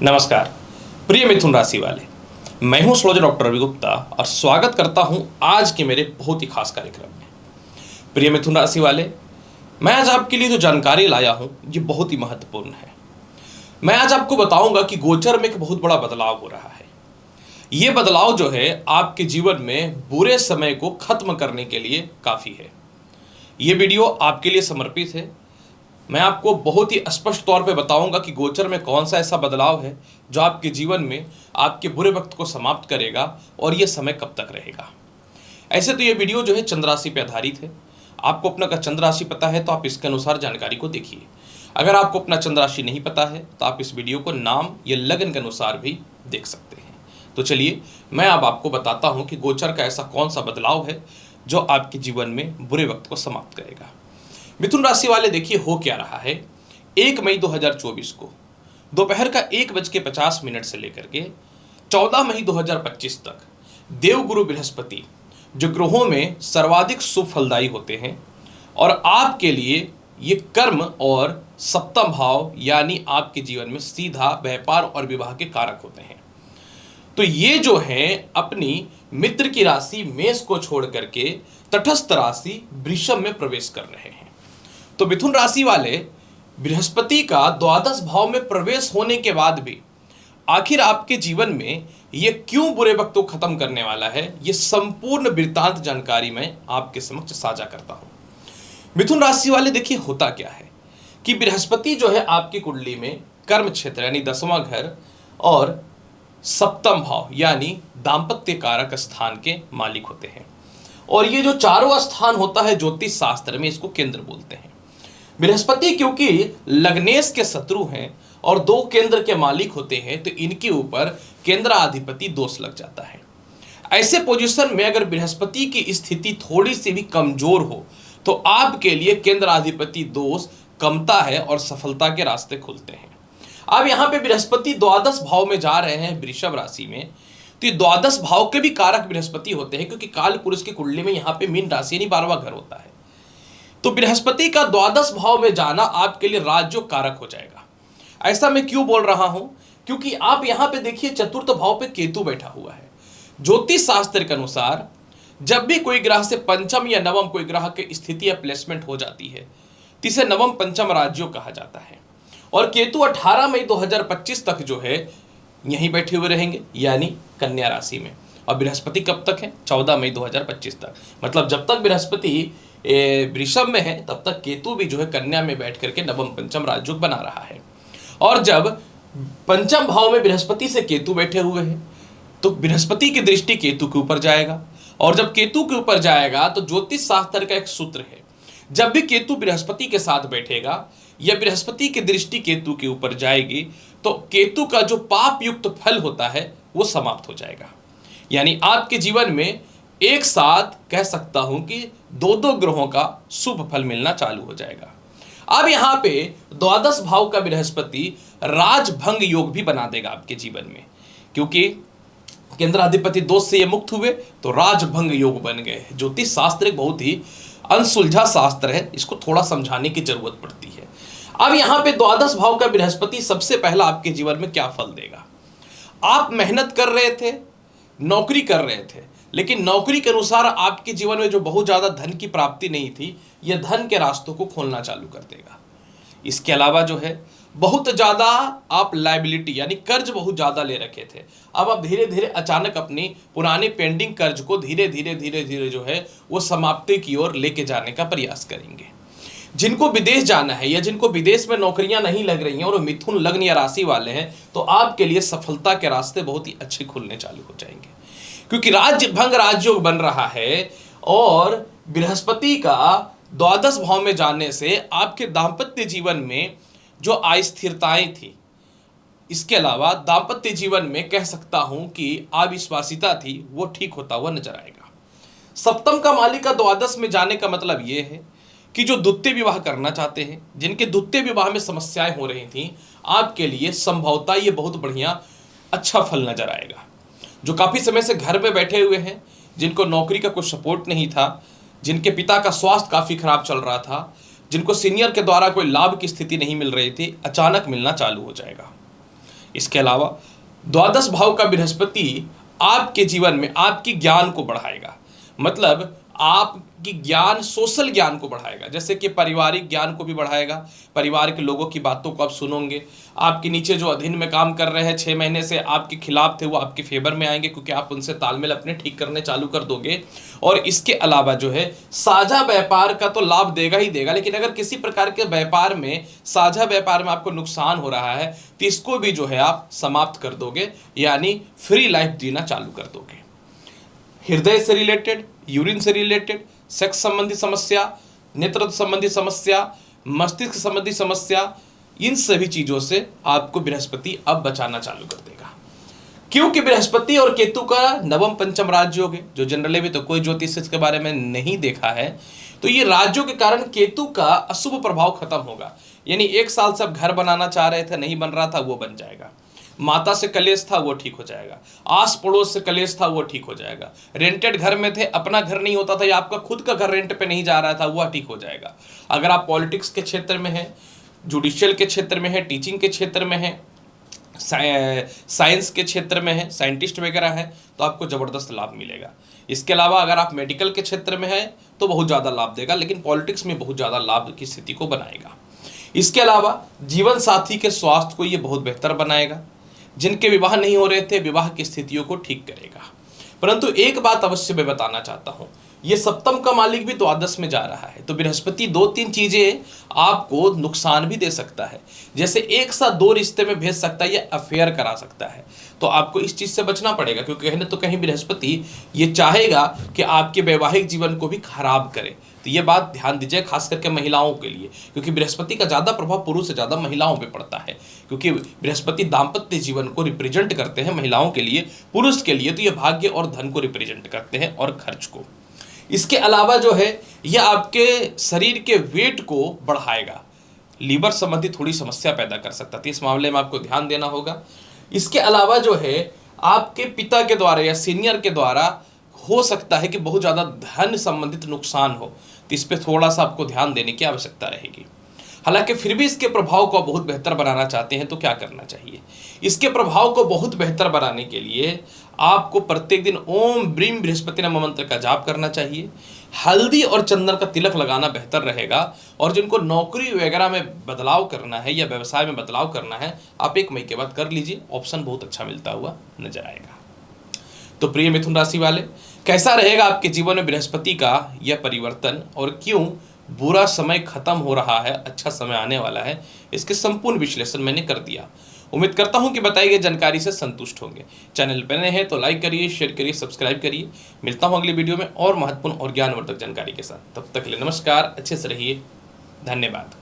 नमस्कार प्रिय मिथुन राशि वाले, मैं हूं एस्ट्रोलॉजर डॉक्टर रवि गुप्ता और स्वागत करता हूं आज के मेरे बहुत ही खास कार्यक्रम में। प्रिय मिथुन राशि वाले, मैं आज आपके लिए जो जानकारी लाया हूं ये बहुत ही महत्वपूर्ण है। मैं आज आपको बताऊंगा कि गोचर में एक बहुत बड़ा बदलाव हो रहा है। ये बदलाव जो है आपके जीवन में बुरे समय को खत्म करने के लिए काफ़ी है। ये वीडियो आपके लिए समर्पित है। मैं आपको बहुत ही स्पष्ट तौर पे बताऊंगा कि गोचर में कौन सा ऐसा बदलाव है जो आपके जीवन में आपके बुरे वक्त को समाप्त करेगा और ये समय कब तक रहेगा। ऐसे तो ये वीडियो जो है चंद्र राशि पे आधारित है। आपको अपना अगर चंद्र राशि पता है तो आप इसके अनुसार जानकारी को देखिए। अगर आपको अपना चंद्र राशि नहीं पता है तो आप इस वीडियो को नाम या लगन के अनुसार भी देख सकते हैं। तो चलिए मैं अब आपको बताता हूँ कि गोचर का ऐसा कौन सा बदलाव है जो आपके जीवन में बुरे वक्त को समाप्त करेगा। मिथुन राशि वाले, देखिए हो क्या रहा है। 1 मई 2024 को दोपहर का 1:50 से लेकर के 14 मई 2025 तक देवगुरु बृहस्पति जो ग्रहों में सर्वाधिक शुभ फलदायी होते हैं और आपके लिए ये कर्म और सप्तम भाव यानी आपके जीवन में सीधा व्यापार और विवाह के कारक होते हैं। तो ये जो है अपनी मित्र की राशि मेष को छोड़ करके तटस्थ राशि वृषभ में प्रवेश कर रहे हैं। तो मिथुन राशि वाले, बृहस्पति का द्वादश भाव में प्रवेश होने के बाद भी आखिर आपके जीवन में ये क्यों बुरे वक्त को खत्म करने वाला है, ये संपूर्ण वृत्तांत जानकारी मैं आपके समक्ष साझा करता हूं। मिथुन राशि वाले, देखिए होता क्या है कि बृहस्पति जो है आपकी कुंडली में कर्म क्षेत्र यानी 10वां घर और सप्तम भाव यानी दाम्पत्य कारक स्थान के मालिक होते हैं। और ये जो चारों स्थान होता है ज्योतिष शास्त्र में इसको केंद्र बोलते हैं। बृहस्पति क्योंकि लग्नेश के शत्रु हैं और 2 केंद्र के मालिक होते हैं तो इनके ऊपर केंद्राधिपति दोष लग जाता है। ऐसे पोजीशन में अगर बृहस्पति की स्थिति थोड़ी सी भी कमजोर हो तो आपके लिए केंद्राधिपति दोष कमता है और सफलता के रास्ते खुलते हैं। अब यहाँ पे बृहस्पति द्वादश भाव में जा रहे हैं वृषभ राशि में, तो ये द्वादश भाव के भी कारक बृहस्पति होते हैं क्योंकि काल पुरुष की कुंडली में यहाँ पे मीन राशि यानी 12वां घर होता है। तो बृहस्पति का द्वादश भाव में जाना आपके लिए राजयोग कारक हो जाएगा। ऐसा मैं क्यों बोल रहा हूं, क्योंकि आप यहां पे देखिए चतुर्थ भाव पे केतु बैठा हुआ है। ज्योतिष शास्त्र के अनुसार जब भी कोई ग्रह से पंचम या नवम कोई ग्रह की स्थिति या प्लेसमेंट हो जाती है तो इसे नवम पंचम राजयोग कहा जाता है। और केतु 18 मई 2025 तक जो है यहीं बैठे हुए रहेंगे यानी कन्या राशि में। और बृहस्पति कब तक है? 14 मई 2025 तक। मतलब जब तक बृहस्पति वृषभ में है तब तक केतु भी जो है कन्या में बैठ करके नवम पंचम राजयोग बना रहा है। और जब पंचम भाव में बृहस्पति से केतु बैठे हुए हैं तो बृहस्पति की दृष्टि केतु के ऊपर जाएगा। और जब केतु के ऊपर जाएगा तो ज्योतिष शास्त्र का एक सूत्र है, जब भी केतु बृहस्पति के साथ बैठेगा या बृहस्पति की दृष्टि केतु के ऊपर जाएगी तो केतु का जो पाप युक्त फल होता है वो समाप्त हो जाएगा। यानी आपके जीवन में एक साथ कह सकता हूं कि 2 ग्रहों का शुभ फल मिलना चालू हो जाएगा। अब यहां पे द्वादश भाव का बृहस्पति राजभंग योग भी बना देगा आपके जीवन में, क्योंकि केंद्राधिपति दोष से ये मुक्त हुए तो राजभंग योग बन गए। ज्योतिष शास्त्र एक बहुत ही अनसुलझा शास्त्र है, इसको थोड़ा समझाने की जरूरत पड़ती है। अब यहां पे द्वादश भाव का बृहस्पति सबसे पहला आपके जीवन में क्या फल देगा? आप मेहनत कर रहे थे, नौकरी कर रहे थे, लेकिन नौकरी के अनुसार आपके जीवन में जो बहुत ज़्यादा धन की प्राप्ति नहीं थी, यह धन के रास्तों को खोलना चालू कर देगा। इसके अलावा जो है बहुत ज़्यादा आप लायबिलिटी यानी कर्ज बहुत ज़्यादा ले रखे थे, अब आप धीरे धीरे अचानक अपनी पुराने पेंडिंग कर्ज को धीरे धीरे जो है वो समाप्ति की ओर लेके जाने का प्रयास करेंगे। जिनको विदेश जाना है या जिनको विदेश में नौकरियां नहीं लग रही हैं और मिथुन लग्न या राशि वाले हैं तो आपके लिए सफलता के रास्ते बहुत ही अच्छे खुलने चालू हो जाएंगे, क्योंकि राज्य भंग राजयोग बन रहा है। और बृहस्पति का द्वादश भाव में जाने से आपके दाम्पत्य जीवन में जो अस्थिरताएं थी, इसके अलावा दाम्पत्य जीवन में कह सकता हूं कि अविश्वासिता थी, वो ठीक होता हुआ नजर आएगा। सप्तम का मालिक का द्वादश में जाने का मतलब ये है कि जो द्वितीय विवाह करना चाहते हैं, जिनके द्वितीय विवाह में समस्याएं हो रही थी, आपके लिए संभवतः ये बहुत बढ़िया अच्छा फल नजर आएगा। जो काफ़ी समय से घर में बैठे हुए हैं, जिनको नौकरी का कोई सपोर्ट नहीं था, जिनके पिता का स्वास्थ्य काफ़ी खराब चल रहा था, जिनको सीनियर के द्वारा कोई लाभ की स्थिति नहीं मिल रही थी, अचानक मिलना चालू हो जाएगा। इसके अलावा द्वादश भाव का बृहस्पति आपके जीवन में आपकी ज्ञान को बढ़ाएगा, मतलब आपकी ज्ञान, सोशल ज्ञान को बढ़ाएगा, जैसे कि पारिवारिक ज्ञान को भी बढ़ाएगा। परिवार के लोगों की बातों को आप सुनोगे। आपके नीचे जो अधीन में काम कर रहे हैं 6 महीने से आपके खिलाफ थे, वो आपके फेवर में आएंगे, क्योंकि आप उनसे तालमेल अपने ठीक करने चालू कर दोगे। और इसके अलावा जो है साझा व्यापार का तो लाभ देगा ही देगा, लेकिन अगर किसी प्रकार के व्यापार में, साझा व्यापार में आपको नुकसान हो रहा है तो इसको भी जो है आप समाप्त कर दोगे, यानी फ्री लाइफ जीना चालू कर दोगे। हृदय से रिलेटेड, यूरिन से रिलेटेड, सेक्स संबंधी समस्या, नेत्र संबंधी समस्या, मस्तिष्क संबंधी समस्या, इन सभी चीजों से आपको बृहस्पति अब बचाना चालू कर देगा। क्योंकि बृहस्पति और केतु का नवम पंचम राजयोग है, जो जनरली भी तो कोई ज्योतिष इसके बारे में नहीं देखा है, तो ये राज्यों के कारण केतु का अशुभ प्रभाव खत्म होगा। यानी 1 साल से आप घर बनाना चाह रहे थे, नहीं बन रहा था, वो बन जाएगा। माता से कलेश था, वो ठीक हो जाएगा। आस पड़ोस से कलेश था, वो ठीक हो जाएगा। रेंटेड घर में थे, अपना घर नहीं होता था, या आपका खुद का घर रेंट पे नहीं जा रहा था, वह ठीक हो जाएगा। अगर आप पॉलिटिक्स के क्षेत्र में हैं, जुडिशियल के क्षेत्र में है, टीचिंग के क्षेत्र में है, साइंस के क्षेत्र में है, साइंटिस्ट वगैरह है, तो आपको ज़बरदस्त लाभ मिलेगा। इसके अलावा अगर आप मेडिकल के क्षेत्र में हैं तो बहुत ज़्यादा लाभ देगा, लेकिन पॉलिटिक्स में बहुत ज़्यादा लाभ की स्थिति को बनाएगा। इसके अलावा जीवन साथी के स्वास्थ्य को ये बहुत बेहतर बनाएगा। जिनके विवाह नहीं हो रहे थे, विवाह की स्थितियों को ठीक करेगा। परंतु एक बात अवश्य मैं बताना चाहता हूं, ये सप्तम का मालिक भी द्वादश में जा रहा है, तो बृहस्पति 2-3 चीजें आपको नुकसान भी दे सकता है। जैसे एक साथ 2 रिश्ते में भेज सकता है या अफेयर करा सकता है, तो आपको इस चीज से बचना पड़ेगा, क्योंकि कहीं ना तो कहीं बृहस्पति ये चाहेगा कि आपके वैवाहिक जीवन को भी खराब करे। तो ये बात ध्यान दीजिए, खास करके महिलाओं के लिए, क्योंकि बृहस्पति का ज्यादा प्रभाव पुरुष से ज्यादा महिलाओं पे पड़ता है, क्योंकि बृहस्पति दाम्पत्य जीवन को रिप्रेजेंट करते हैं महिलाओं के लिए। पुरुष के लिए तो ये भाग्य और धन को रिप्रेजेंट करते हैं और खर्च को। इसके अलावा जो है यह आपके शरीर के वेट को बढ़ाएगा, लीवर संबंधी थोड़ी समस्या पैदा कर सकता है, तो इस मामले में आपको ध्यान देना होगा। इसके अलावा जो है आपके पिता के द्वारा या सीनियर के द्वारा हो सकता है कि बहुत ज़्यादा धन संबंधित नुकसान हो, तो इस पर थोड़ा सा आपको ध्यान देने की आवश्यकता रहेगी। हालांकि फिर भी इसके प्रभाव को बहुत बेहतर बनाना चाहते हैं तो क्या करना चाहिए? इसके प्रभाव को बहुत बेहतर बनाने के लिए आपको प्रत्येक दिन ओम ब्रीम बृहस्पति नमः मंत्र का जाप करना चाहिए। हल्दी और चंदन का तिलक लगाना बेहतर रहेगा। और जिनको नौकरी वगैरह में बदलाव करना है या व्यवसाय में बदलाव करना है, आप 1 मई के बाद कर लीजिए, ऑप्शन बहुत अच्छा मिलता हुआ नजर आएगा। तो प्रिय मिथुन राशि वाले, कैसा रहेगा आपके जीवन में बृहस्पति का यह परिवर्तन, और क्यों बुरा समय खत्म हो रहा है, अच्छा समय आने वाला है, इसके संपूर्ण विश्लेषण मैंने कर दिया। उम्मीद करता हूं कि बताई गई जानकारी से संतुष्ट होंगे। चैनल पर नए हैं तो लाइक करिए, शेयर करिए, सब्सक्राइब करिए। मिलता हूं अगली वीडियो में और महत्वपूर्ण और ज्ञानवर्धक जानकारी के साथ। तब तक के लिए नमस्कार, अच्छे से रहिए, धन्यवाद।